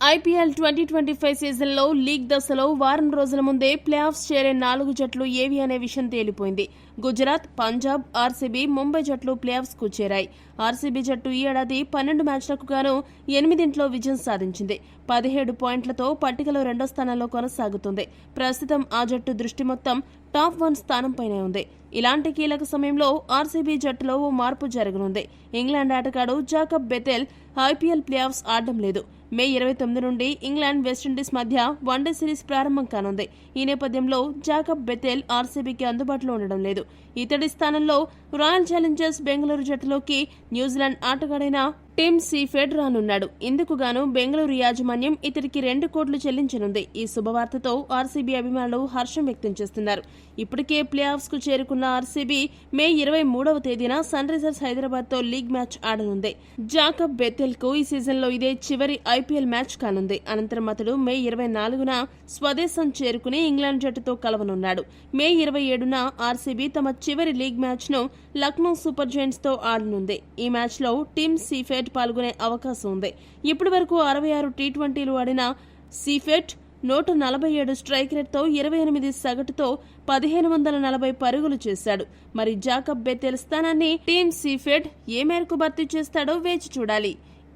IPL 2025 సీజన్లో league దశలో వారం రోజుల ముందే ప్లే ఆఫ్స్ చేరే 4 జట్లు ఏవి అనే విషయం తేలిపోయింది. గుజరాత్, పంజాబ్, ఆర్సీబీ, ముంబై జట్లు ప్లే ఆఫ్స్ కు చేరాయి. ఆర్సీబీ జట్టు ఈ ఏడాది 12 మ్యాచ్లకు గాను 8 విజయం సాధించింది. 17 పాయింట్లతో పట్టికలో రెండో స్థానంలో కొనసాగుతుంది. ప్రస్తుతం ఆ జట్టు దృష్టి మొత్తం టాప్ 1 స్థానంపైనే ఉంది. ఇలాంటి కీలక సమయంలో ఆర్సీబీ జట్టులో ఓ మార్పు జరగనుంది. ఇంగ్లాండ్ ఆటగాడు Jacob Bethell IPL play offs ఆడడం లేదు. మే 29 నుండి ఇంగ్లాండ్ వెస్టిండీస్ మధ్య వన్డే సిరీస్ ప్రారంభం కానుంది. ఈ నేపథ్యంలో జాకబ్ బెథెల్ ఆర్సీబీకి అందుబాటులో ఉండడం లేదు. ఇతడి స్థానంలో రాయల్ ఛాలెంజర్స్ బెంగళూరు జట్టులోకి న్యూజిలాండ్ ఆటగాడైన టిమ్ సీఫెడ్ రానున్నాడు. ఇందుకు గాను బెంగళూరు యాజమాన్యం ఇతడికి 2 కోట్లు చెల్లించనుంది. ఈ శుభవార్తతో ఆర్సీబీ అభిమానులు హర్షం వ్యక్తం చేస్తున్నారు. ఇప్పటికే ప్లే ఆఫ్స్ కు చేరుకున్న ఆర్సీబీ మే 23వ తేదీన సన్ రైజర్స్ హైదరాబాద్ తో లీగ్ మ్యాచ్ ఆడనుంది. జాకబ్ బెథెల్ కు ఈ సీజన్లో ఇదే చివరి ఐపీఎల్ మ్యాచ్ కానుంది. అనంతరం అతడు మే 24న స్వదేశం చేరుకుని ఇంగ్లాండ్ జట్టుతో కలవనున్నాడు. మే 27న ఆర్సీబీ తమ చివరి లీగ్ మ్యాచ్ ను లక్నో సూపర్ జైంట్స్ తో ఆడనుంది. ఈ మ్యాచ్ లో టిమ్ సీఫెడ్ పాల్గొనే అవకాశం ఉంది. ఇప్పటి వరకు 66 టీ20లు ఆడిన సీఫెడ్ 147 స్ట్రైక్ రేట్తో 28 సగటుతో 1540 పరుగులు చేశాడు. మరి జాకబ్ బెథెల్ స్థానాన్ని టీమ్ సీఫెడ్ ఏ మేరకు భర్తీ చేస్తాడో వేచి చూడాలి.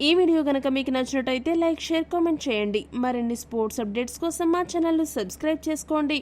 ఈ వీడియో గనక మీకు నచ్చినట్టయితే లైక్, షేర్, కామెంట్ చేయండి. మరిన్ని స్పోర్ట్స్ అప్డేట్స్ కోసం మా ఛానల్ ను సబ్స్క్రైబ్ చేసుకోండి.